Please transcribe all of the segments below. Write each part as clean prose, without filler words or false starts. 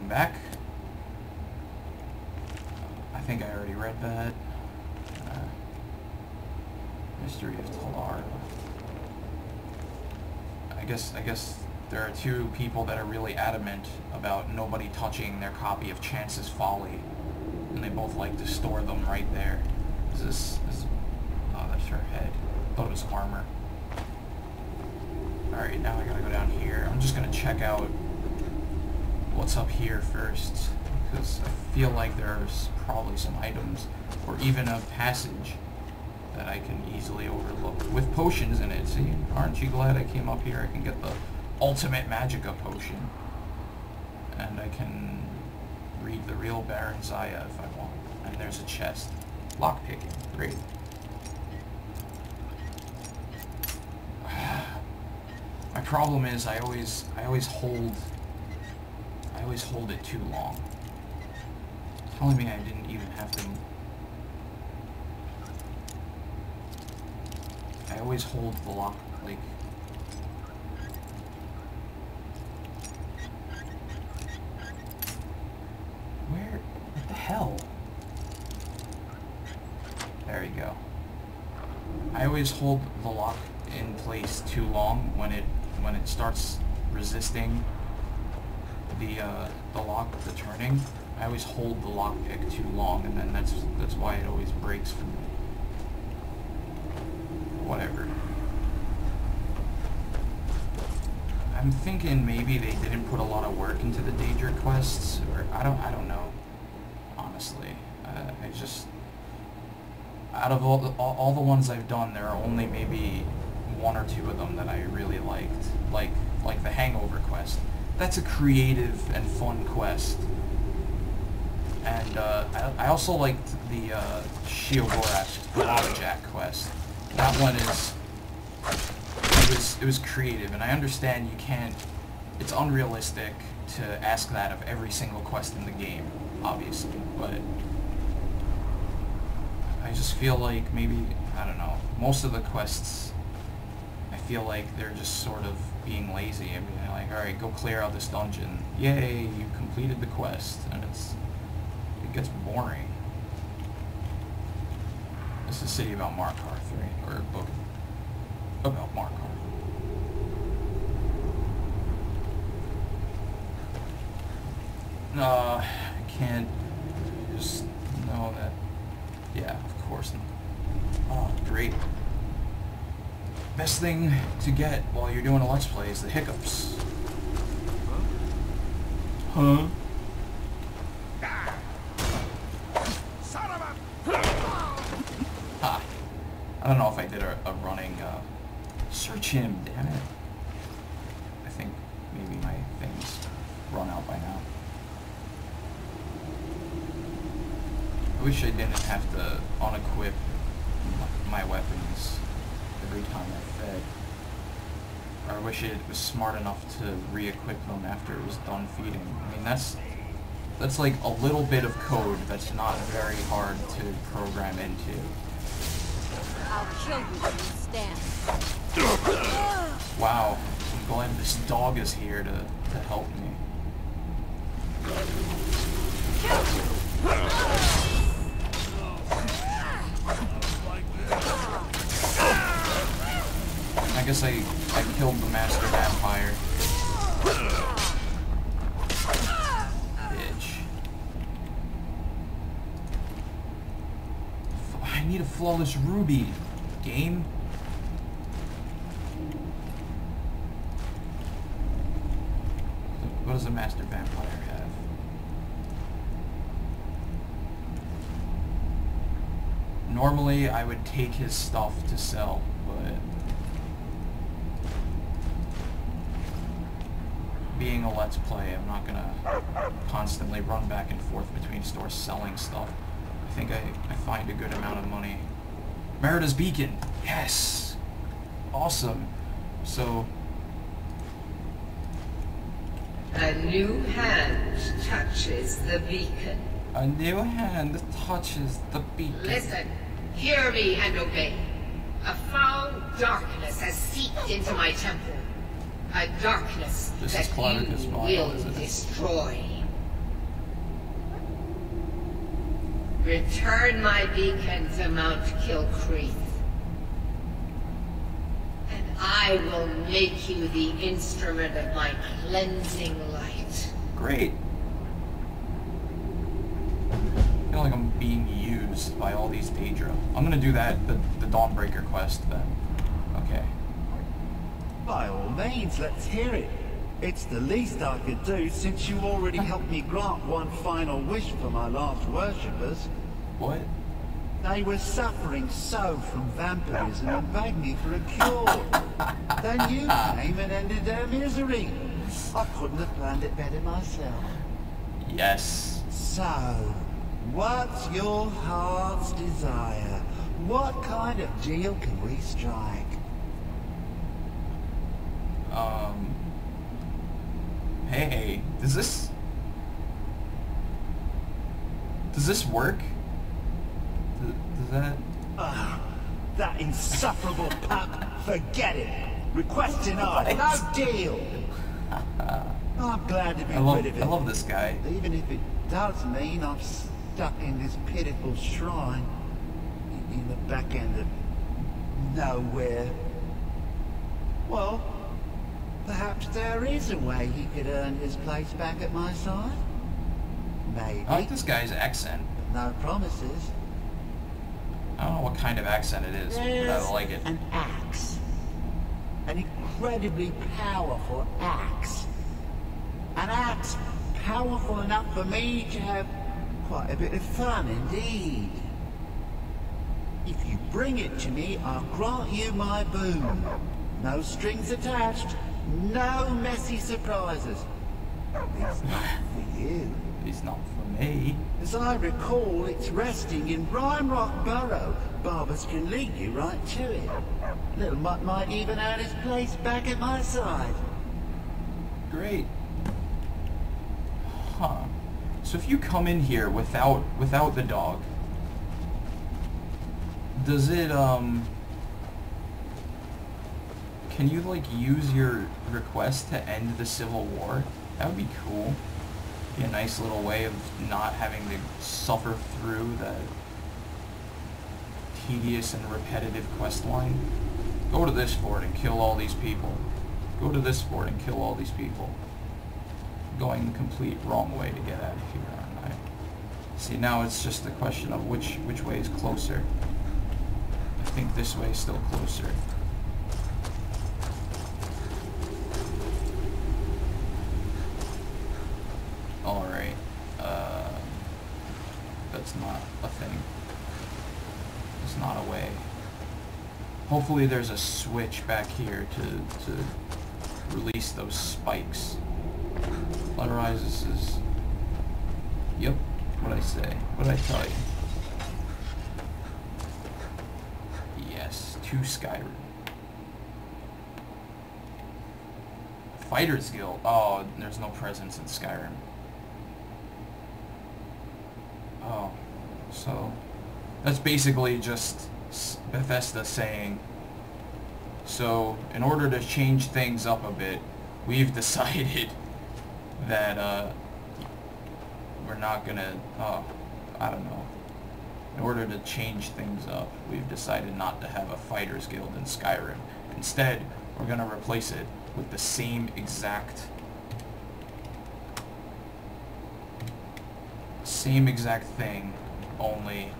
back. I think I already read that. Mystery of Talar. I guess there are two people that are really adamant about nobody touching their copy of Chance's Folly, and they both like to store them right there. Oh, that's her head. I thought it was armor. Alright, now I gotta go down here. I'm just gonna check out what's up here first, because I feel like there's probably some items, or even a passage that I can easily overlook with potions in it. See, aren't you glad I came up here? I can get the ultimate Magicka potion, and I can read the real Baron Zaya if I want. And there's a chest. Lockpicking, great. My problem is I always hold it too long. Telling me I didn't even have to. I always hold the lock, like. Where? What the hell? There you go. I always hold the lock in place too long when it starts resisting the lock, the turning. I always hold the lockpick too long, and then that's why it always breaks for me. Whatever. I'm thinking maybe they didn't put a lot of work into the Daedric quests, or I don't know. Honestly, I just, out of all the ones I've done, there are only maybe one or two of them that I really liked, like the Hangover quest. That's a creative and fun quest. And I also liked the Sheogorath Lumberjack quest. That one it was creative, and I understand you can't, it's unrealistic to ask that of every single quest in the game, obviously, but I just feel like maybe, I don't know, most of the quests, I feel like they're just sort of being lazy. I mean, like, alright, go clear out this dungeon. Yay, you completed the quest, and it gets boring. This is a city about Markarth, right? Or a book about Markarth. I can't just know that. Yeah, of course not. Oh, great. Best thing to get while you're doing a Let's Play is the hiccups. Huh? Ha! I don't know if I did a running, search him, damn it. I think maybe my things run out by now. I wish I didn't have to unequip my weapons every time I fed. Or I wish it was smart enough to re-equip them after it was done feeding. I mean, that's like a little bit of code that's not very hard to program into. I'll kill you when you stand. Wow, I'm glad this dog is here to help me. I guess I killed the master vampire. Bitch. I need a flawless ruby. Game? What does a master vampire have? Normally I would take his stuff to sell, but being a Let's Play, I'm not gonna constantly run back and forth between stores selling stuff. I think I find a good amount of money. Merida's Beacon! Yes! Awesome. So... A new hand touches the beacon. a new hand touches the beacon. Listen, hear me and obey. A foul darkness has seeped into my temple. A darkness This that is Clavicus you Vile, will isn't it? destroy. Return my beacon to Mount Kilcreath, and I will make you the instrument of my cleansing light. Great. I feel like I'm being used by all these Daedra. I'm gonna do that, the Dawnbreaker quest then. Okay. By all means, let's hear it. It's the least I could do since you already helped me grant one final wish for my last worshippers. What? They were suffering so from vampirism and begged me for a cure. Then you came and ended their misery. I couldn't have planned it better myself. Yes. So, what's your heart's desire? What kind of deal can we strike? Hey, does this work? Does that... That insufferable pup. Forget it. Request denied. No deal. I'm glad to be rid of it. I love this guy. Even if it does mean I'm stuck in this pitiful shrine in the back end of nowhere. Well, perhaps there is a way he could earn his place back at my side. Maybe. I like this guy's accent. No promises. I don't know what kind of accent it is, but I like it. An axe. An incredibly powerful axe. An axe powerful enough for me to have quite a bit of fun indeed. If you bring it to me, I'll grant you my boon. No strings attached, no messy surprises. It's not for you. He's not for me. As I recall, it's resting in Rime Rock Burrow. Barbers can lead you right to it. Little Mutt might even earn his place back at my side. Great. Huh. So if you come in here without the dog, does it, can you, like, use your request to end the Civil War? That would be cool. Be a nice little way of not having to suffer through the tedious and repetitive quest line. Go to this fort and kill all these people. Go to this fort and kill all these people. Going the complete wrong way to get out of here, aren't I? See, now it's just a question of which way is closer. I think this way is still closer. Alright. That's not a thing. It's not a way. Hopefully there's a switch back here to release those spikes. Otherwise this is... Yep. What'd I say? What'd I tell you? Yes, to Skyrim. Fighters Guild. Oh, there's no presence in Skyrim. Oh, so that's basically just Bethesda saying, so in order to change things up a bit, we've decided that we're not gonna, I don't know, in order to change things up, we've decided not to have a Fighters Guild in Skyrim. Instead, we're gonna replace it with the same exact thing, only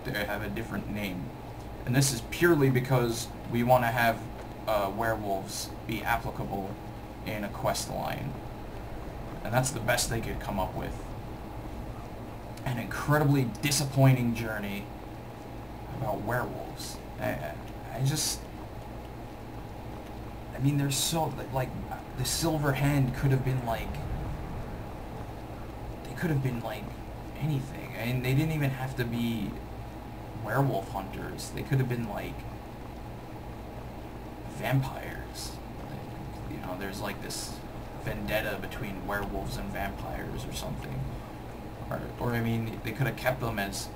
they have a different name. And this is purely because we want to have werewolves be applicable in a quest line. And that's the best they could come up with. An incredibly disappointing journey about werewolves. I mean, there's so, like, the Silver Hand could have been like, anything. I mean, they didn't even have to be werewolf hunters. They could have been like vampires. Like, you know, there's like this vendetta between werewolves and vampires or something. Or I mean, they could have kept them as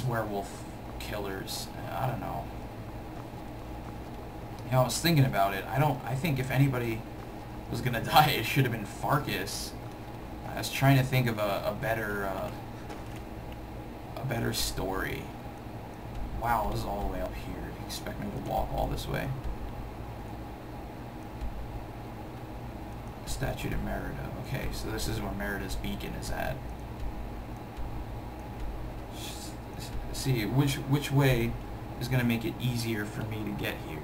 werewolf killers. I don't know. You know, I was thinking about it. I think if anybody was gonna die, it should have been Farkas. I was trying to think of a better better story. Wow, this is all the way up here. You expect me to walk all this way? Statue to Merida. Okay, so this is where Merida's beacon is at. See, which way is going to make it easier for me to get here?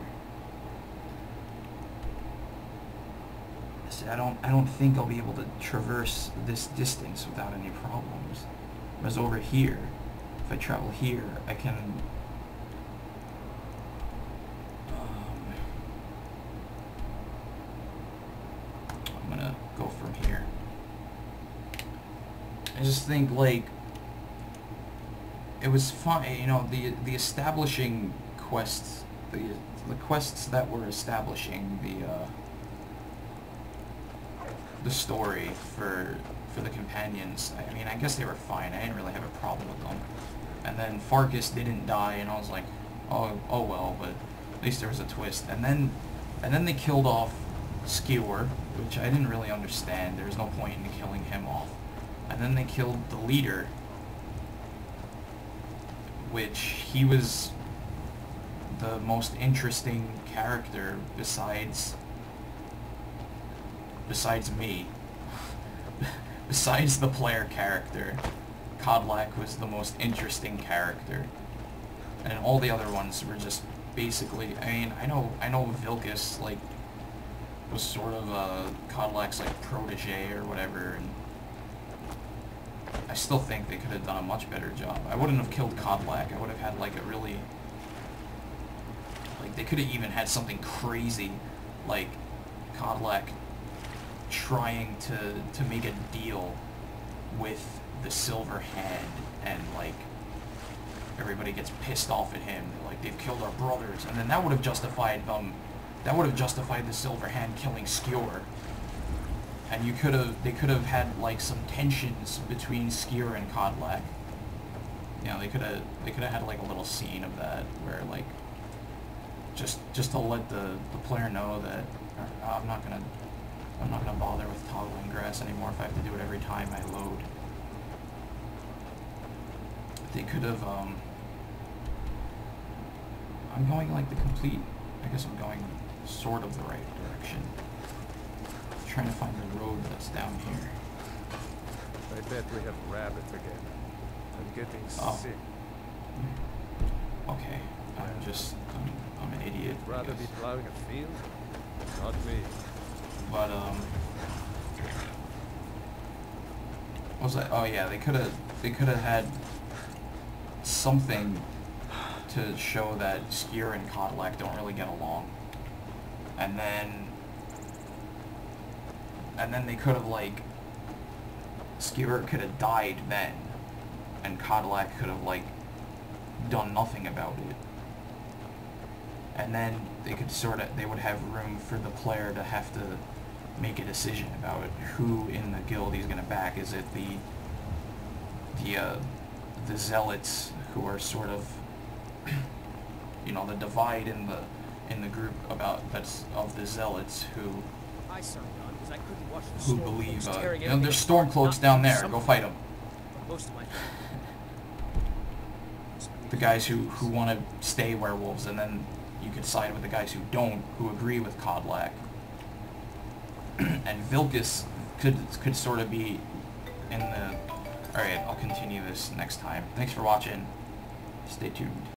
See, I don't think I'll be able to traverse this distance without any problems. Whereas over here, if I travel here, I can... I'm gonna go from here. I just think, like, it was fun, you know, the establishing quests, the quests that were establishing the story for the companions. I mean, I guess they were fine. I didn't really have a problem with them. And then Farkas didn't die, and I was like, oh well, but at least there was a twist. And then they killed off Skewer, which I didn't really understand. There was no point in killing him off. And then they killed the leader, which he was the most interesting character besides me. Besides the player character, Kodlak was the most interesting character. And all the other ones were just basically, I mean, I know Vilkas, like, was sort of Kodlak's, like, protege or whatever, and I still think they could have done a much better job. I wouldn't have killed Kodlak. I would have had, like, a really... Like, they could have even had something crazy, like Kodlak trying to make a deal with the Silver Hand, and, like, everybody gets pissed off at him. They're like, they've killed our brothers. And then that would have justified the Silver Hand killing Skewer. And they could have had, like, some tensions between Skewer and Kodlak. You know, they could have had, like, a little scene of that where, like, just to let the player know that I'm not gonna bother with toggling grass anymore if I have to do it every time I load. They could have I'm going, like, the complete... I guess I'm going sort of the right direction. Trying to find the road that's down here. I bet we have rabbits again. I'm getting sick. Okay. I'm an idiot. Rather be plowing a field? Not me. But what was that? Oh yeah, they could have had something to show that Skewer and Kodlak don't really get along. And then they could have, like, Skewer could have died then, and Kodlak could have, like, done nothing about it. And then they would have room for the player to have to make a decision about who in the guild he's gonna back. Is it the zealots who are sort of, you know, the divide in the group that's of the zealots who believe, you know, there's Stormcloaks down there, go fight them. The guys who want to stay werewolves, and then you could side with the guys who don't, who agree with Kodlak. And Vilkas could sort of be in the... Alright, I'll continue this next time. Thanks for watching. Stay tuned.